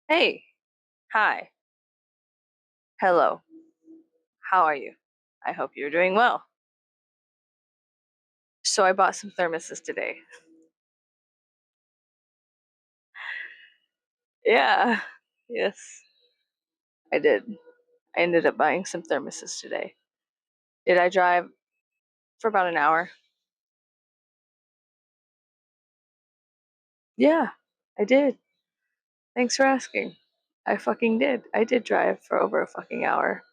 Hey, hi, hello, how are you? I hope you're doing well. So, I bought some thermoses today. Yeah, yes, I did. I ended up buying some thermoses today. Did I drive for about an hour? Yeah, I did. Thanks for asking. I fucking did. I did drive for over a fucking hour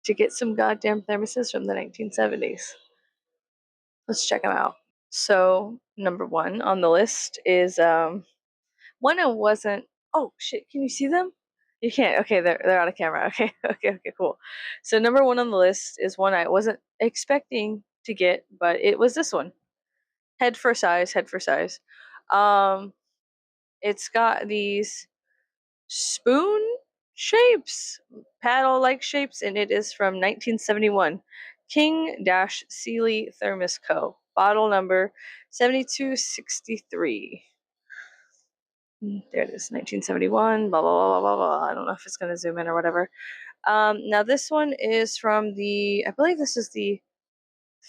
to get some goddamn thermoses from the 1970s. Let's check them out. So, number one on the list is one I wasn't. Oh shit! Can you see them? You can't. Okay, they're on a camera. Okay, okay, cool. So number one on the list is one I wasn't expecting to get, but it was this one. Head for size. Head for size. Um, it's got these spoon shapes, paddle like shapes, and it is from 1971. King Dash Sealy Thermos Co. Bottle number 7263. There it is, 1971, blah, blah, blah, blah, blah, blah. I don't know if it's going to zoom in or whatever. Now, this one is from I believe this is the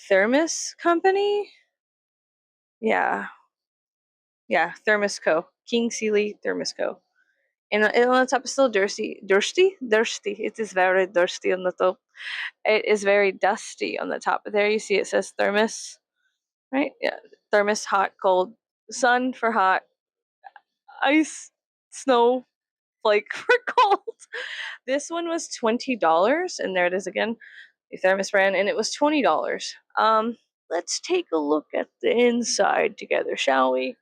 Thermos Company. Yeah, yeah, Thermos Co. King Sealy Thermos Co. And on the top is still thirsty. It is very thirsty on the top. It is very dusty on the top. There you see it says Thermos, right? Yeah, Thermos, hot, cold, sun for hot, ice, snow, like for cold. This one was $20, and there it is again, the Thermos brand, and it was $20. Let's take a look at the inside together, shall we?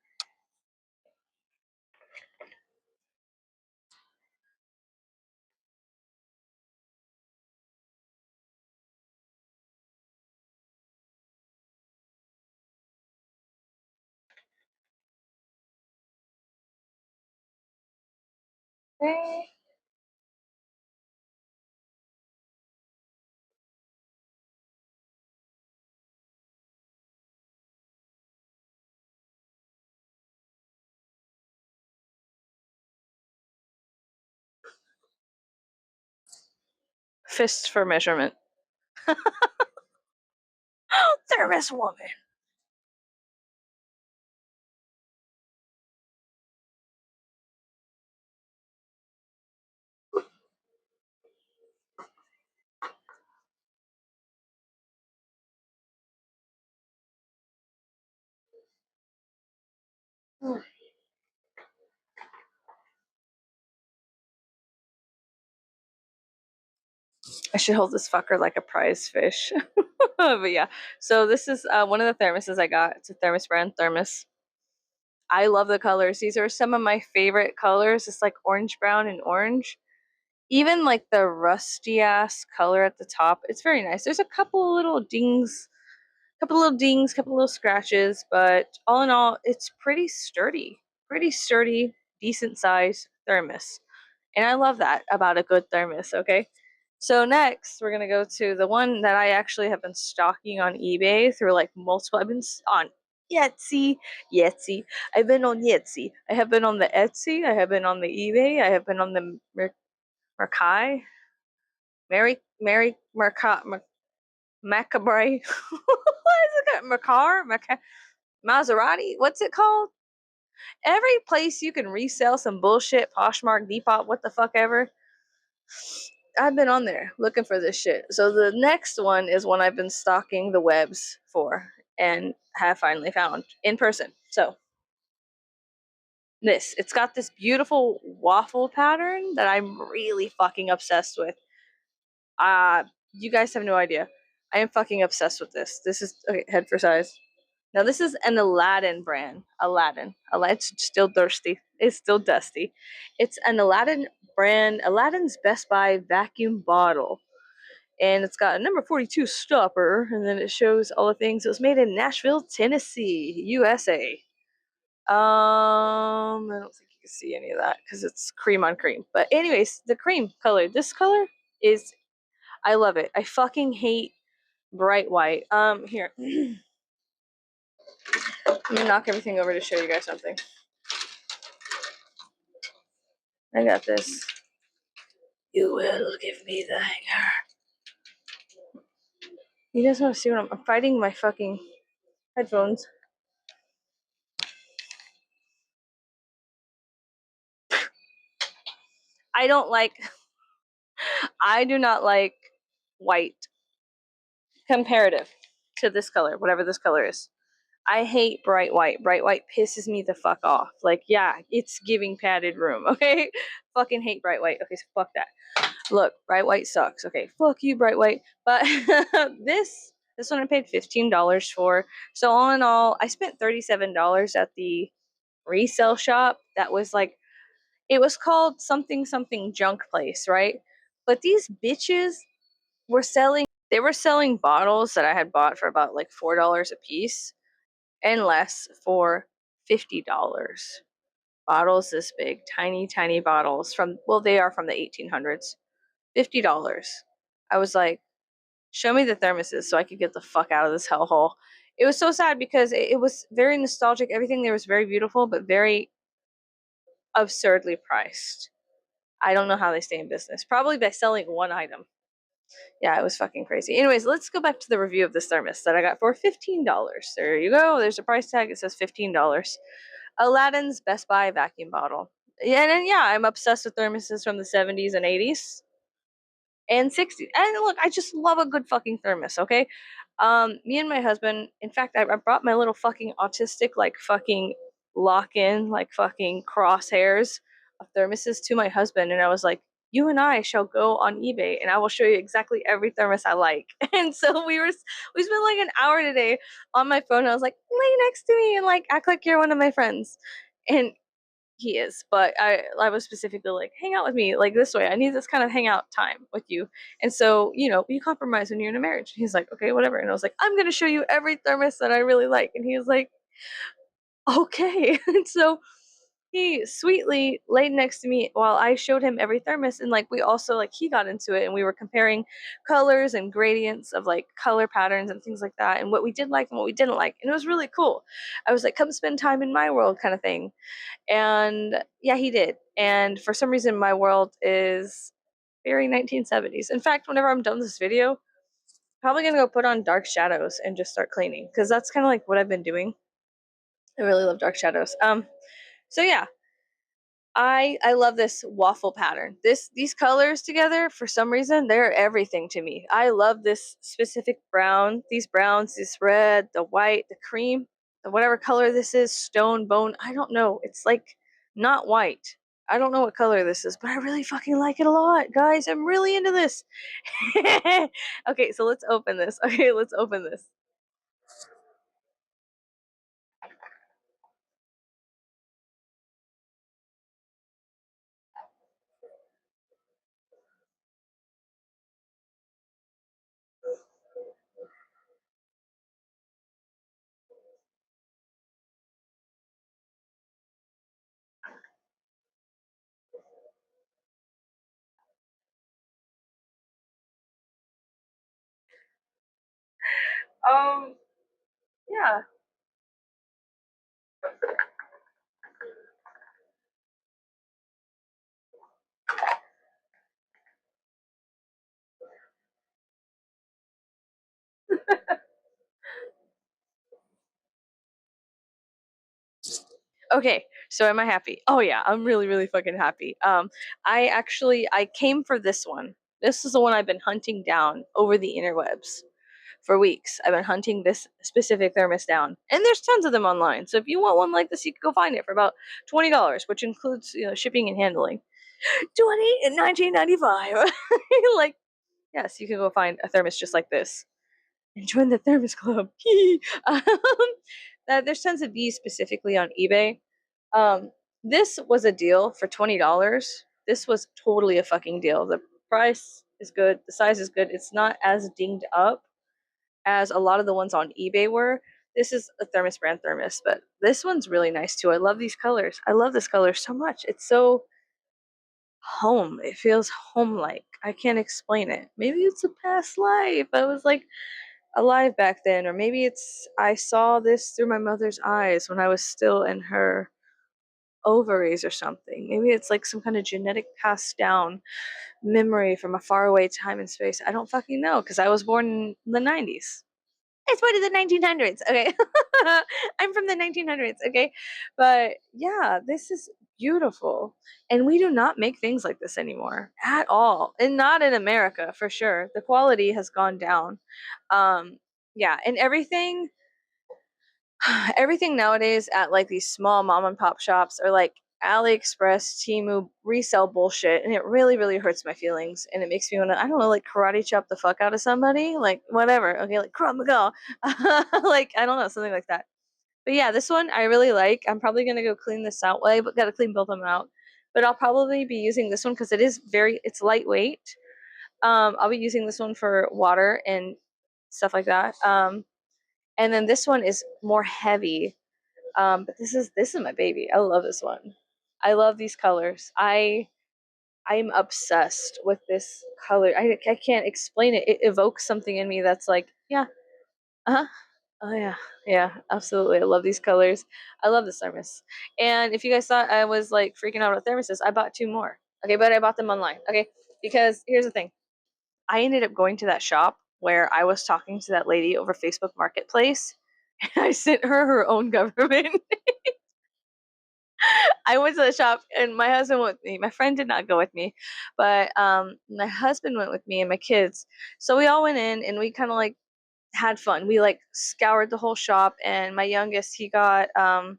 Okay. Fists for measurement. Thermos woman. I should hold this fucker like a prize fish. But yeah, so this is one of the thermoses I got. It's a Thermos brand, Thermos. I love the colors. These are some of my favorite colors. It's like orange, brown, and orange. Even like the rusty ass color at the top, it's very nice. There's a couple little dings, couple little scratches, but all in all, it's pretty sturdy, decent size thermos, and I love that about a good thermos. Okay, so next we're gonna go to the one that I actually have been stalking on eBay through like multiple. I've been on Etsy. I've been on Etsy. I have been on the Etsy. I have been on the eBay. I have been on the Merkai, Mary Macabre. What is it called? Maserati? What's it called? Every place you can resell some bullshit, Poshmark, Depop, what the fuck ever. I've been on there looking for this shit. So the next one is one I've been stalking the webs for and have finally found in person. So it's got this beautiful waffle pattern that I'm really fucking obsessed with. Uh, you guys have no idea. I am fucking obsessed with this. This is okay, head for size. Now this is an Aladdin brand. Aladdin. It's still thirsty. It's still dusty. It's an Aladdin brand. Aladdin's Best Buy vacuum bottle, and it's got a number 42 stopper, and then it shows all the things. It was made in Nashville, Tennessee, USA. I don't think you can see any of that because it's cream on cream. But anyways, the cream color. This color is. I love it. I fucking hate bright white. Here. I'm gonna knock everything over to show you guys something. I got this. You will give me the hanger. You guys want to see what I'm fighting my fucking headphones. I don't like, I do not like white comparative to this color, whatever this color is. I hate bright white. Bright white pisses me the fuck off. Like, yeah, it's giving padded room, okay? Fucking hate bright white. Okay, so fuck that. Look, bright white sucks. Okay, fuck you, bright white. But this one I paid $15 for. So all in all, I spent $37 at the resale shop. That was like, it was called something something junk place, right? But these bitches were selling. They were selling bottles that I had bought for about like $4 a piece and less for $50. Bottles this big, tiny, tiny bottles from, well, they are from the 1800s. $50. I was like, show me the thermoses so I could get the fuck out of this hellhole. It was so sad because it was very nostalgic. Everything there was very beautiful, but very absurdly priced. I don't know how they stay in business. Probably by selling one item. Yeah, it was fucking crazy. Anyways, let's go back to the review of this thermos that I got for $15. There you go. There's a price tag. It says $15. Aladdin's Best Buy vacuum bottle. Yeah, and yeah, I'm obsessed with thermoses from the 70s and 80s and 60s. And look, I just love a good fucking thermos, okay? Me and my husband, in fact, I brought my little fucking autistic, like fucking lock in, like fucking crosshairs of thermoses to my husband, and I was like, you and I shall go on eBay and I will show you exactly every thermos I like. And so we spent like an hour today on my phone. I was like, lay next to me and like act like you're one of my friends. And he is, but I was specifically like, hang out with me like this way. I need this kind of hangout time with you. And so, you compromise when you're in a marriage. He's like, okay, whatever. And I was like, I'm gonna show you every thermos that I really like. And he was like, okay. And so he sweetly laid next to me while I showed him every thermos, and like we also like he got into it and we were comparing colors and gradients of like color patterns and things like that and what we did like and what we didn't like. And it was really cool. I was like, come spend time in my world kind of thing. And yeah, he did. And for some reason, my world is very 1970s. In fact, whenever I'm done this video, probably gonna go put on dark shadows and just start cleaning because that's kind of like what I've been doing. I really love dark shadows. So yeah, I love this waffle pattern. These colors together, for some reason, they're everything to me. I love this specific brown, these browns, this red, the white, the cream, the whatever color this is, stone, bone, I don't know. It's like not white. I don't know what color this is, but I really fucking like it a lot, guys. I'm really into this. Okay, so let's open this. Okay, let's open this. Um, yeah. Okay, so am I happy? Oh yeah, I'm really, really fucking happy. I came for this one. This is the one I've been hunting down over the interwebs for weeks. I've been hunting this specific thermos down, and there's tons of them online. So if you want one like this, you can go find it for about $20, which includes shipping and handling. 20 and 19.95. Like, yes, you can go find a thermos just like this and join the thermos club. um, there's tons of these specifically on eBay. Um, this was a deal for $20. This was totally a fucking deal. The price is good. The size is good. It's not as dinged up as a lot of the ones on eBay were. This is a thermos brand thermos, but this one's really nice too. I love these colors. I love this color so much. It's so home. It feels home like. I can't explain it. Maybe it's a past life. I was like alive back then, or maybe it's I saw this through my mother's eyes when I was still in her ovaries or something. Maybe it's like some kind of genetic passed down memory from a faraway time and space. I don't fucking know because I was born in the 90s. It's part of the 1900s. Okay. I'm from the 1900s. Okay. But yeah, this is beautiful. And we do not make things like this anymore at all. And not in America for sure. The quality has gone down. Um, yeah. And everything, everything nowadays at like these small mom and pop shops or like AliExpress, Temu resell bullshit, and it really, really hurts my feelings, and it makes me want to, I don't know, like karate chop the fuck out of somebody, like whatever, okay, like Krav Maga, like I don't know, something like that. But yeah, this one I really like. I'm probably gonna go clean this out. Well, I gotta clean both of them out, but I'll probably be using this one because it's lightweight. I'll be using this one for water and stuff like that. And then this one is more heavy, but this is my baby. I love this one. I love these colors. I'm obsessed with this color. I can't explain it. It evokes something in me that's like, yeah, uh-huh. Oh yeah. Yeah, absolutely. I love these colors. I love this thermos. And if you guys thought I was like freaking out about thermoses, I bought two more. Okay, but I bought them online. Okay. Because here's the thing. I ended up going to that shop where I was talking to that lady over Facebook Marketplace. And I sent her own government. I went to the shop and my husband went with me. My friend did not go with me, but my husband went with me and my kids. So we all went in and we kind of like had fun. We like scoured the whole shop, and my youngest he got a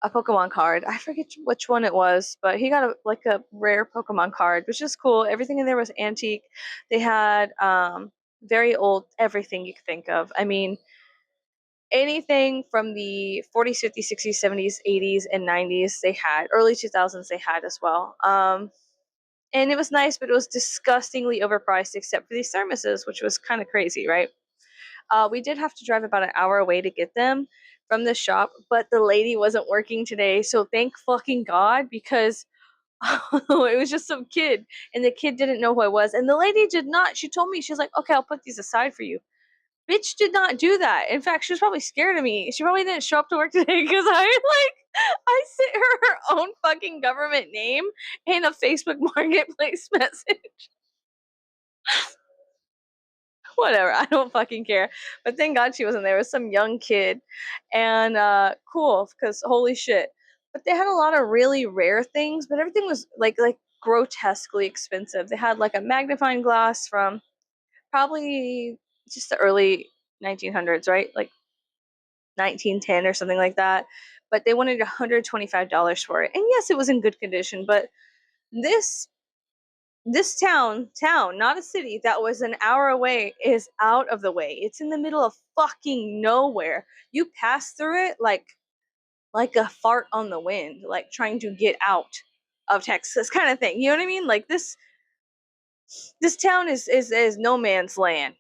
Pokemon card. I forget which one it was, but he got like a rare Pokemon card, which is cool. Everything in there was antique. They had very old everything you could think of. I mean, anything from the 40s, 50s, 60s, 70s, 80s, and 90s they had. Early 2000s they had as well. And it was nice, but it was disgustingly overpriced except for these thermoses, which was kind of crazy, right? We did have to drive about an hour away to get them from the shop, but the lady wasn't working today, so thank fucking God, because it was just some kid, and the kid didn't know who I was, and the lady did not. She told me, she's like, "Okay, I'll put these aside for you." Bitch did not do that. In fact, she was probably scared of me. She probably didn't show up to work today because I sent her own fucking government name in a Facebook Marketplace message. Whatever, I don't fucking care. But thank God she wasn't there. It was some young kid, and cool because holy shit. But they had a lot of really rare things, but everything was like grotesquely expensive. They had like a magnifying glass from probably just the early 1900s, right? Like 1910 or something like that. But they wanted $125 for it. And yes, it was in good condition, but this this town, not a city that was an hour away, is out of the way. It's in the middle of fucking nowhere. You pass through it like a fart on the wind, like trying to get out of Texas kind of thing. You know what I mean? Like this town is no man's land.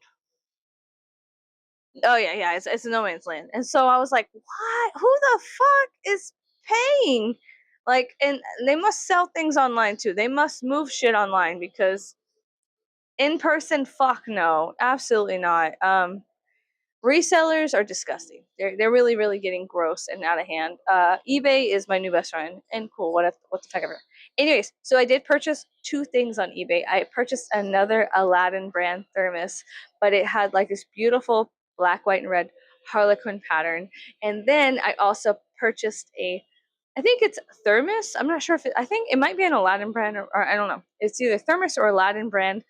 Oh yeah, yeah, it's no man's land. And so I was like, what? Who the fuck is paying? Like, and they must sell things online too. They must move shit online because in person, fuck no, absolutely not. Resellers are disgusting. They're really really getting gross and out of hand. eBay is my new best friend and cool. What the fuck ever. Anyways, so I did purchase two things on eBay. I purchased another Aladdin brand thermos, but it had like this beautiful black, white, and red Harlequin pattern. And then I also purchased I think it's thermos. I'm not sure if I think it might be an Aladdin brand or I don't know. It's either thermos or Aladdin brand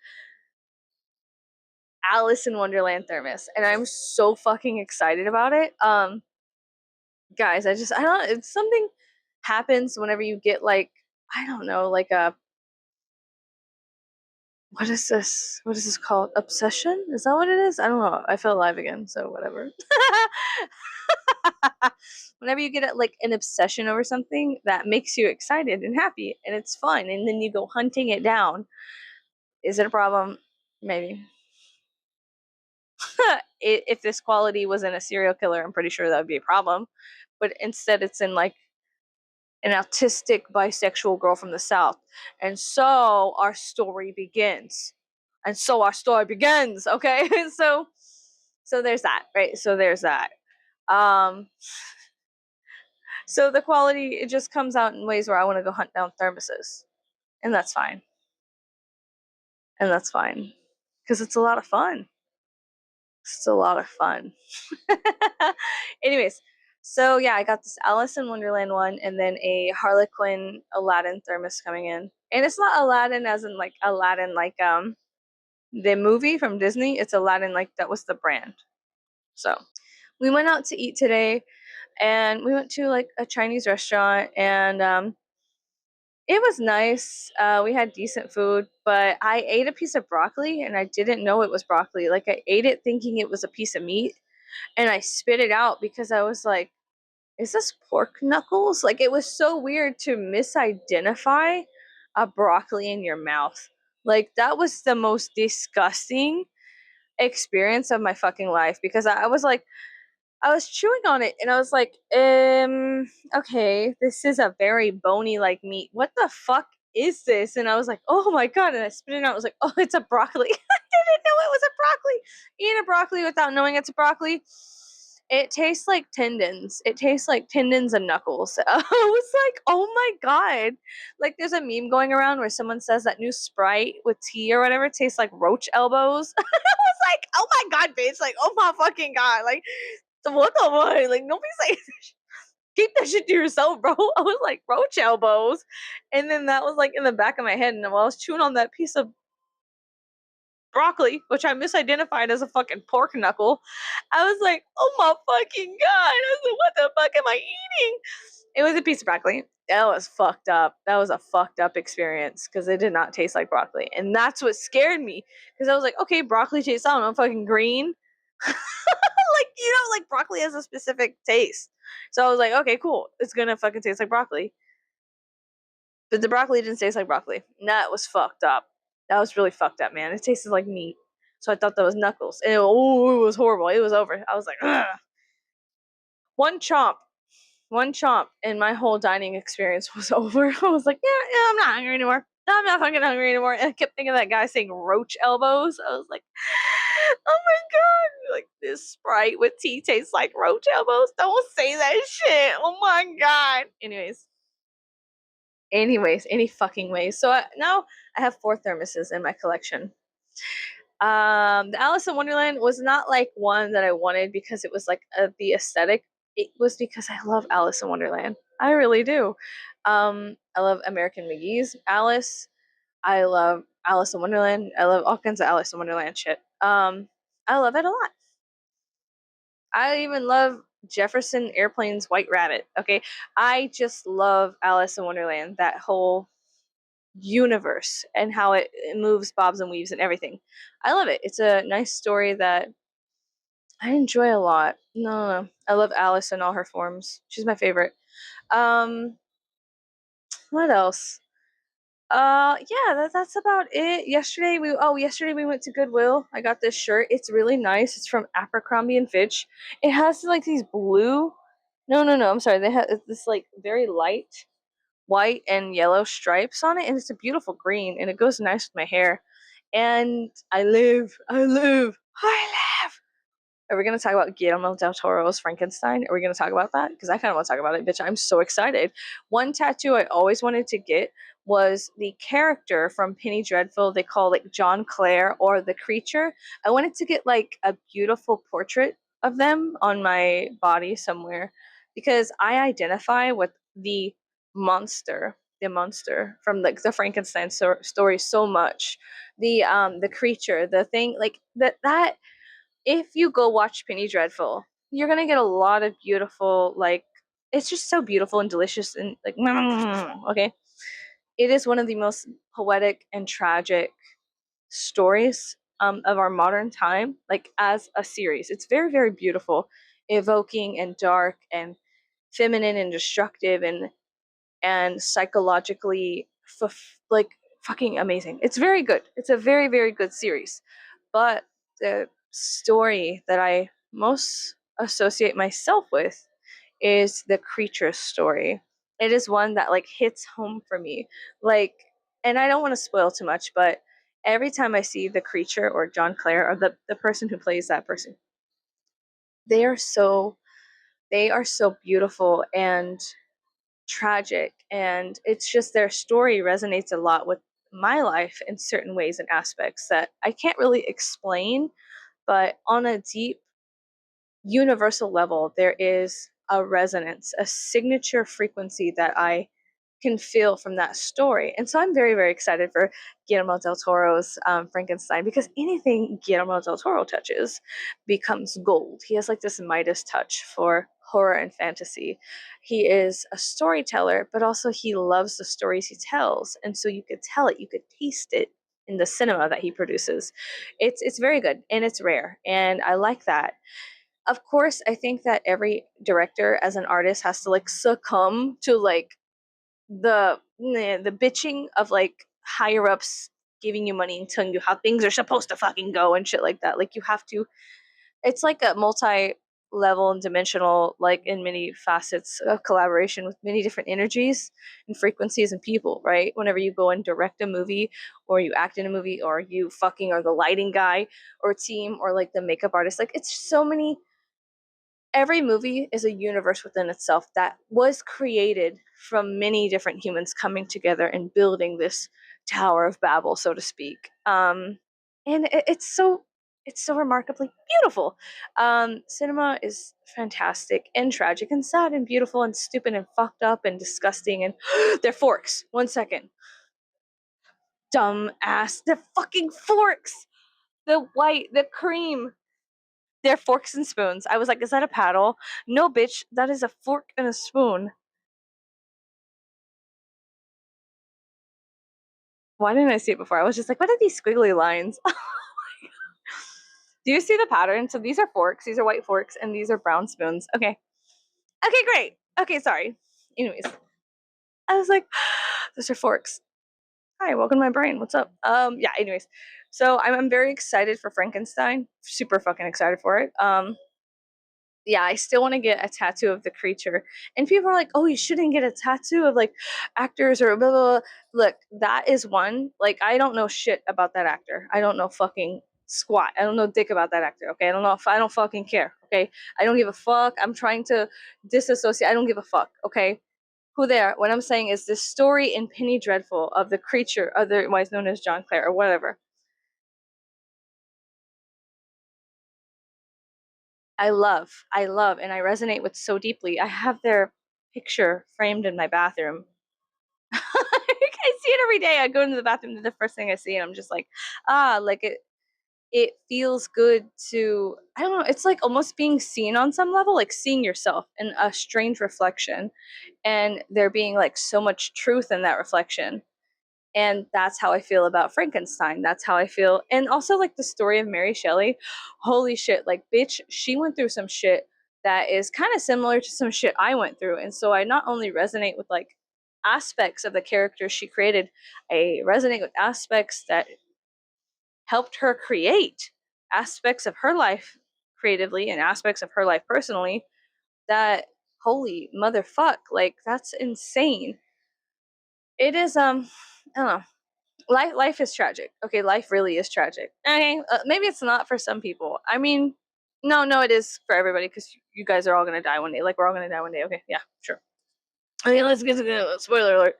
Alice in Wonderland thermos, and I'm so fucking excited about it. Guys, I don't. It's something happens whenever you get like I don't know, like a what is this? What is this called? Obsession? Is that what it is? I don't know. I feel alive again, so whatever. Whenever you get like an obsession over something that makes you excited and happy, and it's fun, and then you go hunting it down. Is it a problem? Maybe. If this quality was in a serial killer, I'm pretty sure that would be a problem. But instead, it's in like an autistic bisexual girl from the South. And so our story begins. And so our story begins. Okay. So, so, there's that, right? So there's that. Um, So the quality, it just comes out in ways where I want to go hunt down thermoses, and that's fine. And that's fine because it's a lot of fun. It's a lot of fun. Anyways, so yeah, I got this Alice in Wonderland one and then a Harlequin Aladdin thermos coming in. And it's not Aladdin as in like Aladdin like the movie from Disney. It's Aladdin like that was the brand. So we went out to eat today and we went to like a Chinese restaurant and it was nice. We had decent food, but I ate a piece of broccoli and I didn't know it was broccoli. Like I ate it thinking it was a piece of meat and I spit it out because I was like, is this pork knuckles? Like it was so weird to misidentify a broccoli in your mouth. Like that was the most disgusting experience of my fucking life because I was like, I was chewing on it and I was like, okay, this is a very bony like meat. What the fuck is this? And I was like, oh my god, and I spit it out. I was like, oh, it's a broccoli. I didn't know it was a broccoli. Eating a broccoli without knowing it's a broccoli. It tastes like tendons. It tastes like tendons and knuckles. I was like, oh my god. Like there's a meme going around where someone says that new Sprite with tea or whatever tastes like roach elbows. I was like, oh my god, bitch. Like, oh my fucking god. Like, what the fuck? Like, nobody's like, keep that shit to yourself, bro. I was like, roach elbows. And then that was like in the back of my head. And while I was chewing on that piece of broccoli, which I misidentified as a fucking pork knuckle, I was like, oh my fucking god. I was like, what the fuck am I eating? It was a piece of broccoli. That was fucked up. That was a fucked up experience because it did not taste like broccoli. And that's what scared me. Because I was like, okay, broccoli tastes, I don't know, fucking green. Like, like broccoli has a specific taste. So I was like, okay, cool. It's gonna fucking taste like broccoli. But the broccoli didn't taste like broccoli. And that was fucked up. That was really fucked up, man. It tasted like meat. So I thought that was knuckles. And it was horrible. It was over. I was like, ugh. One chomp. One chomp and my whole dining experience was over. I was like, yeah, I'm not hungry anymore. I'm not fucking hungry anymore. And I kept thinking of that guy saying roach elbows. I was like, oh my god, like this Sprite with tea tastes like roach elbows. Don't say that shit. Oh my god. Anyways, any fucking ways. So now I have 4 thermoses in my collection. The Alice in Wonderland was not like one that I wanted because it was like the aesthetic. It was because I love Alice in Wonderland. I really do. I love American McGee's Alice. I love Alice in Wonderland. I love all kinds of Alice in Wonderland shit. I love it a lot. I even love Jefferson Airplane's White Rabbit. Okay, I just love Alice in Wonderland. That whole universe and how it moves, bobs and weaves, and everything. I love it. It's a nice story that I enjoy a lot. No. I love Alice in all her forms. She's my favorite. Um, what else? Yeah, that's about it. Yesterday we went to Goodwill. I got this shirt. It's really nice. It's from Abercrombie and Fitch. It has like these blue. No. I'm sorry. They have this like very light white and yellow stripes on it, and it's a beautiful green, and it goes nice with my hair. And I live. Are we going to talk about Guillermo del Toro's Frankenstein? Are we going to talk about that? Because I kind of want to talk about it, bitch. I'm so excited. One tattoo I always wanted to get was the character from Penny Dreadful. They call it John Clare or the creature. I wanted to get like a beautiful portrait of them on my body somewhere because I identify with the monster from like the Frankenstein story so much. The creature, the thing like that if you go watch Penny Dreadful, you're gonna get a lot of beautiful, like it's just so beautiful and delicious and like okay. It is one of the most poetic and tragic stories of our modern time, like as a series. It's very, very beautiful, evoking and dark and feminine and destructive and psychologically like fucking amazing. It's very good. It's a very, very good series. But the story that I most associate myself with is the creature story. It is one that like hits home for me. Like, and I don't want to spoil too much, but every time I see the creature or John Clare or the person who plays that person, they are so They are so beautiful and tragic, and it's just their story resonates a lot with my life in certain ways and aspects that I can't really explain, but on a deep universal level, there is a resonance, a signature frequency that I can feel from that story. And so I'm very, very excited for Guillermo del Toro's Frankenstein, because anything Guillermo del Toro touches becomes gold. He has like this Midas touch for horror and fantasy. He is a storyteller, but also he loves the stories he tells. And so you could tell it, you could taste it in the cinema that he produces. It's very good and it's rare. And I like that. Of course, I think that every director as an artist has to like succumb to like the bitching of like higher ups giving you money and telling you how things are supposed to fucking go and shit like that. Like you have to. It's like a multi-level and dimensional, like in many facets of collaboration with many different energies and frequencies and people. Right? Whenever you go and direct a movie, or you act in a movie, or you fucking are the lighting guy or team or like the makeup artist, like it's so many. Every movie is a universe within itself that was created from many different humans coming together and building this Tower of Babel, so to speak. And it's so remarkably beautiful. Cinema is fantastic and tragic and sad and beautiful and stupid and fucked up and disgusting and they're forks. 1 second, dumb ass. They're fucking forks. The white, the cream. They're forks and spoons. I was like, is that a paddle? No, bitch, that is a fork and a spoon. Why didn't I see it before? I was just like, what are these squiggly lines? Do you see the pattern? So these are forks, these are white forks, and these are brown spoons. Okay. Okay, great. Okay, sorry. Anyways, I was like, those are forks. Hi, welcome to my brain. What's up? Yeah, anyways. So I'm very excited for Frankenstein. Super fucking excited for it. Yeah, I still want to get a tattoo of the creature. And people are like, oh, you shouldn't get a tattoo of like actors or blah, blah, blah. Look, that is one. Like, I don't know shit about that actor. I don't know fucking squat. I don't know dick about that actor. Okay. I don't know if I don't fucking care. Okay. I don't give a fuck. I'm trying to disassociate. I don't give a fuck. Okay. Who they are. What I'm saying is this story in Penny Dreadful of the creature, otherwise known as John Clare or whatever. I love, and I resonate with so deeply. I have their picture framed in my bathroom. I see it every day. I go into the bathroom, the first thing I see, and I'm just like, like it feels good to, I don't know, it's like almost being seen on some level, like seeing yourself in a strange reflection, and there being like so much truth in that reflection. And that's how I feel about Frankenstein. That's how I feel. And also like the story of Mary Shelley. Holy shit, like bitch, she went through some shit that is kind of similar to some shit I went through. And so I not only resonate with like aspects of the characters she created, I resonate with aspects that helped her create, aspects of her life creatively and aspects of her life personally that, holy motherfuck, like that's insane. It is I don't know, life is tragic. Okay, life really is tragic. Okay, maybe it's not for some people. I mean, no, it is for everybody because you guys are all gonna die one day. Like we're all gonna die one day. Okay, yeah, sure. Okay, let's get to the spoiler alert.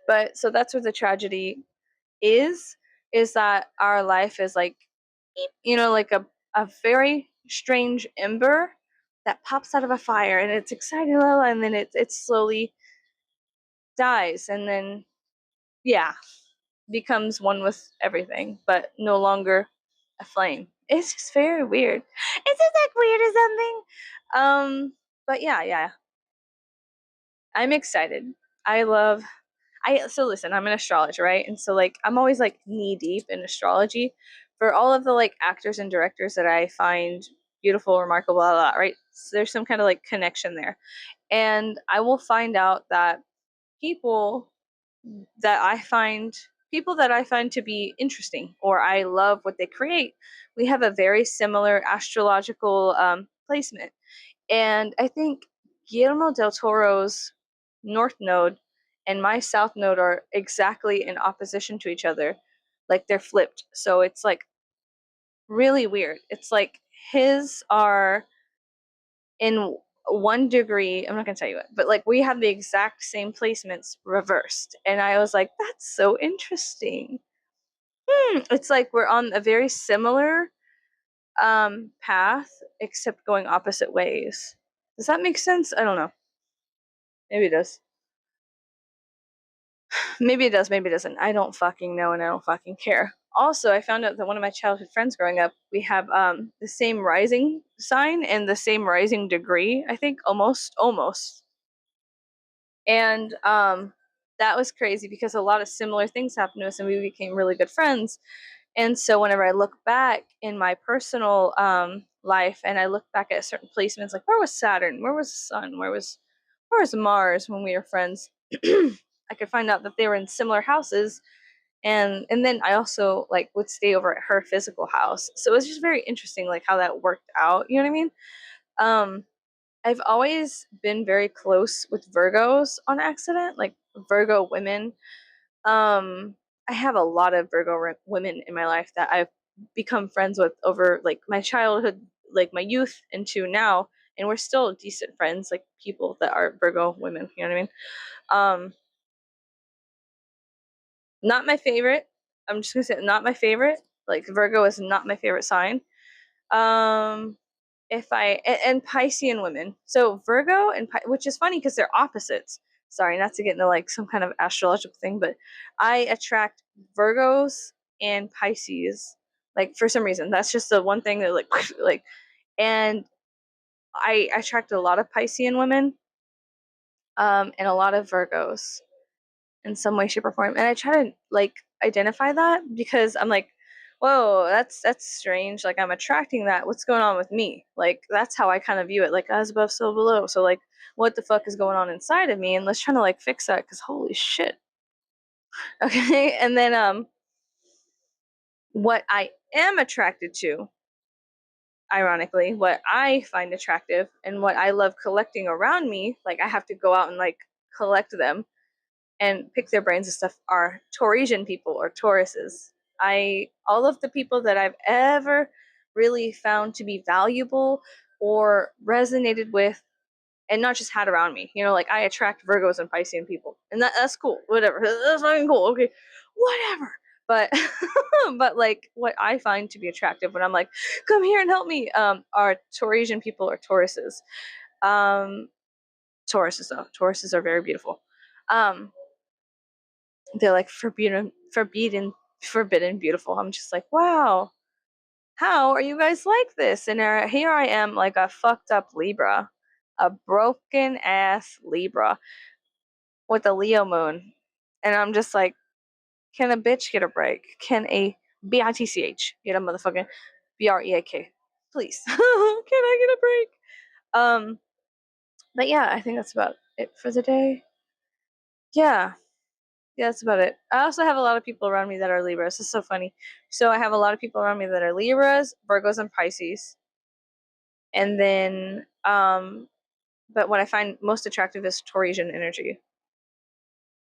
But so that's what the tragedy is that our life is like, like a very strange ember that pops out of a fire and it's exciting, and then it slowly dies, and then yeah, becomes one with everything, but no longer a flame. It's just very weird. It's just like weird or something. But yeah, I'm excited. I love. I so listen. I'm an astrologer, right? And so like I'm always like knee deep in astrology for all of the like actors and directors that I find beautiful, remarkable, blah, blah, blah, right? So there's some kind of like connection there, and I will find out that people that I find people that I find to be interesting or I love what they create, we have a very similar astrological placement. And I think Guillermo del Toro's North Node and my South Node are exactly in opposition to each other. Like they're flipped. So it's like really weird. It's like his are in 1 degree. I'm not gonna tell you what, but like we have the exact same placements reversed, and I was like, that's so interesting. It's like we're on a very similar path, except going opposite ways. Does that make sense? I don't know. Maybe it does. Maybe it does, maybe it doesn't. I don't fucking know, and I don't fucking care. Also, I found out that one of my childhood friends growing up, we have the same rising sign and the same rising degree, I think, almost. And that was crazy because a lot of similar things happened to us and we became really good friends. And so whenever I look back in my personal life and I look back at certain placements, like where was Saturn, where was the Sun, where was Mars when we were friends, I could find out that they were in similar houses. And then I also like would stay over at her physical house, so it was just very interesting like how that worked out, you know what I mean? um I've always been very close with Virgos on accident, like Virgo women. um I have a lot of women in my life that I've become friends with over like my childhood, like my youth into now, and we're still decent friends, like people that are Virgo women, you know what I mean? um Not my favorite. I'm just gonna say not my favorite. Like Virgo is not my favorite sign. Um, if I and Piscean women. So Virgo and which is funny because they're opposites. Sorry, not to get into like some kind of astrological thing, but I attract Virgos and Pisces. Like for some reason, that's just the one thing that like like, and I attract a lot of Piscean women, and a lot of Virgos in some way, shape, or form. And I try to like identify that because I'm like, whoa, that's strange. Like I'm attracting that. What's going on with me? Like that's how I kind of view it. Like as above, so below. So like, what the fuck is going on inside of me? And let's try to like fix that because holy shit. Okay, and then what I am attracted to, ironically, what I find attractive and what I love collecting around me, like I have to go out and like collect them and pick their brains and stuff, are Taurasian people or Tauruses. All of the people that I've ever really found to be valuable or resonated with and not just had around me. You know, like I attract Virgos and Piscean people. And that's cool. Whatever. That's fucking cool. Okay. Whatever. But but like what I find to be attractive when I'm like, come here and help me, are Taurasian people or Tauruses. Um Tauruses though. Tauruses are very beautiful. Um they're like forbidden beautiful. I'm just like, wow, how are you guys like this? And here I am, like a fucked up Libra, a broken ass Libra with a Leo moon. And I'm just like, can a bitch get a break? Can a bitch get a motherfucking break? Please. Can I get a break? But yeah, I think that's about it for the day. Yeah. Yeah, that's about it. I also have a lot of people around me that are Libras. It's so funny. So I have a lot of people around me that are Libras, Virgos, and Pisces. And then, but what I find most attractive is Taurasian energy.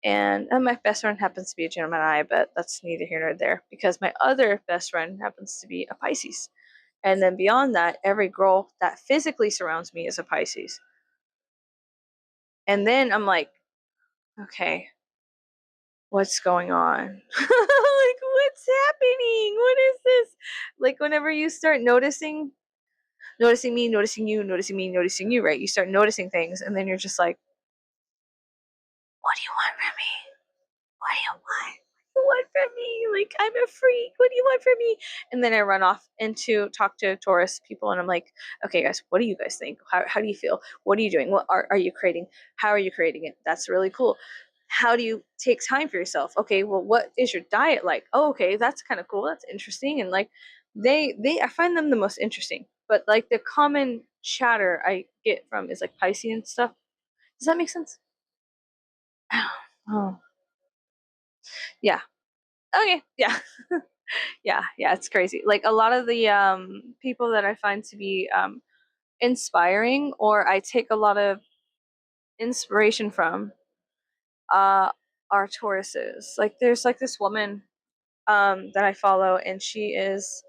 And my best friend happens to be a Gemini, but that's neither here nor there because my other best friend happens to be a Pisces. And then beyond that, every girl that physically surrounds me is a Pisces. And then I'm like, okay, what's going on? Like, what's happening? What is this? Like, whenever you start noticing me, noticing you, noticing me, noticing you, right? You start noticing things, and then you're just like, what do you want from me? What do you want? What do you want from me? Like, I'm a freak. What do you want from me? And then I run off into talk to Taurus people, and I'm like, okay, guys, what do you guys think? How do you feel? What are you doing? What are you creating? How are you creating it? That's really cool. How do you take time for yourself? Okay, well, what is your diet like? Oh, okay, that's kind of cool. That's interesting. And like, they I find them the most interesting. But like the common chatter I get from is like Piscean stuff. Does that make sense? Oh, yeah. Okay, yeah. Yeah, it's crazy. Like a lot of the people that I find to be inspiring or I take a lot of inspiration from uh are Tauruses. Like there's like this woman that I follow and she is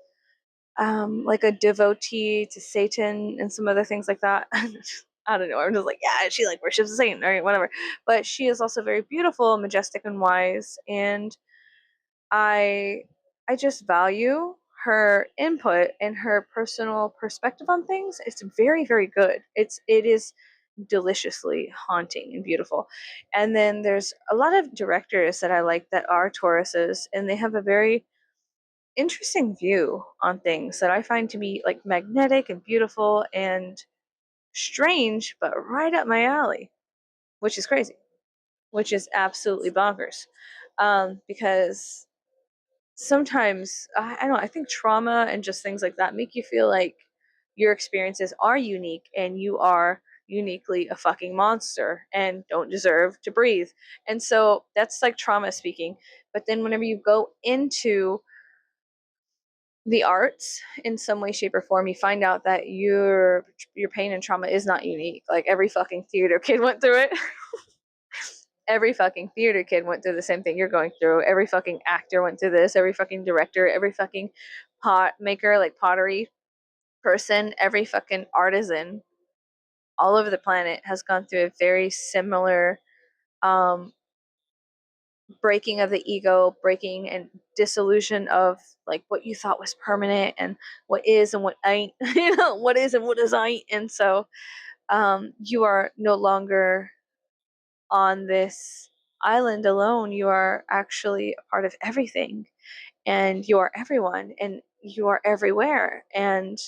like a devotee to Satan and some other things like that. I don't know. I'm just like, yeah, she like worships a saint, or whatever. But she is also very beautiful, majestic, and wise, and I I just value her input and her personal perspective on things. It's very, very good. It is deliciously haunting and beautiful. And then there's a lot of directors that I like that are Tauruses, and they have a very interesting view on things that I find to be like magnetic and beautiful and strange, but right up my alley, which is crazy, which is absolutely bonkers. Because sometimes I don't know, I think trauma and just things like that make you feel like your experiences are unique and you are uniquely a fucking monster and don't deserve to breathe. And so that's like trauma speaking. But then whenever you go into the arts in some way, shape, or form, you find out that your pain and trauma is not unique. Like every fucking theater kid went through it. Every fucking theater kid went through the same thing you're going through. Every fucking actor went through this. Every fucking director, every fucking pot maker, like pottery person, every fucking artisan all over the planet has gone through a very similar um, breaking of the ego, breaking and dissolution of like what you thought was permanent and what is and what ain't, what is and what is ain't. And so you are no longer on this island alone. You are actually a part of everything, and you are everyone, and you are everywhere. And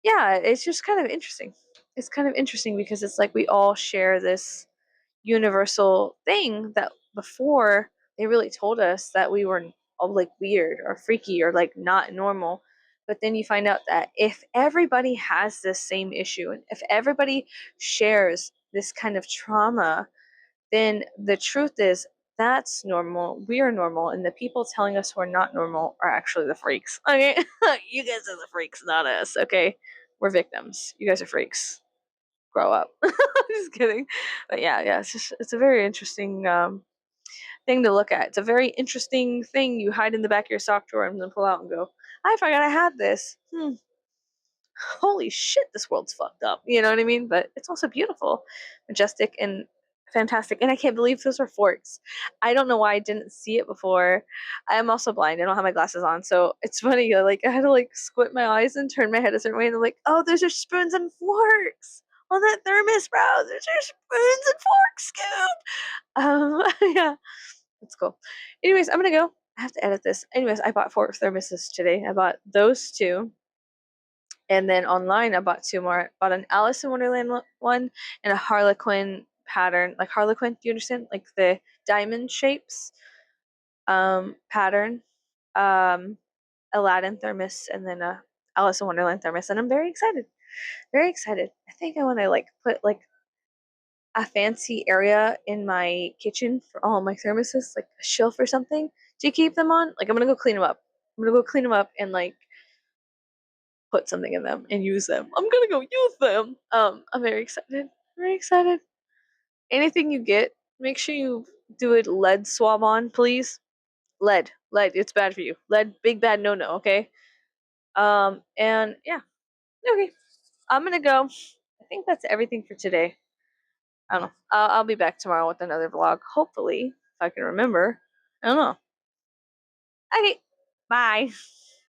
yeah, it's just kind of interesting. It's kind of interesting because it's like we all share this universal thing that before they really told us that we were all like weird or freaky or like not normal. But then you find out that if everybody has this same issue and if everybody shares this kind of trauma, then the truth is that's normal. We are normal, and the people telling us we're not normal are actually the freaks. Okay, you guys are the freaks, not us. Okay, we're victims. You guys are freaks. Grow up. Just kidding. But yeah, yeah, it's a very interesting thing to look at. It's a very interesting thing you hide in the back of your sock drawer and then pull out and go, I forgot I had this. Holy shit, this world's fucked up. You know what I mean? But it's also beautiful, majestic, and fantastic. And I can't believe those are forks. I don't know why I didn't see it before. I am also blind. I don't have my glasses on, so it's funny. Like I had to like squint my eyes and turn my head a certain way, and I'm like, oh, those are spoons and forks on that thermos, bro. Those are spoons and forks, yeah, that's cool. Anyways, I'm gonna go. I have to edit this. Anyways, I bought 4 thermoses today. I bought those two, and then online, I bought 2 more. I bought an Alice in Wonderland one and a Harlequin pattern. Like Harlequin, do you understand? Like the diamond shapes pattern. Um, Aladdin thermos and then a Alice in Wonderland thermos. And I'm very excited. Very excited. I think I want to like put like a fancy area in my kitchen for all my thermoses, like a shelf or something to keep them on. Like I'm gonna go clean them up. I'm gonna go clean them up and like put something in them and use them. I'm gonna go use them. I'm very excited. Very excited. Anything you get, make sure you do it lead swab on, please. Lead. It's bad for you. Lead, big bad no no. Okay. And yeah. Okay. I'm gonna go. I think that's everything for today. I don't know. I'll be back tomorrow with another vlog. Hopefully, if I can remember. I don't know. Okay. Bye.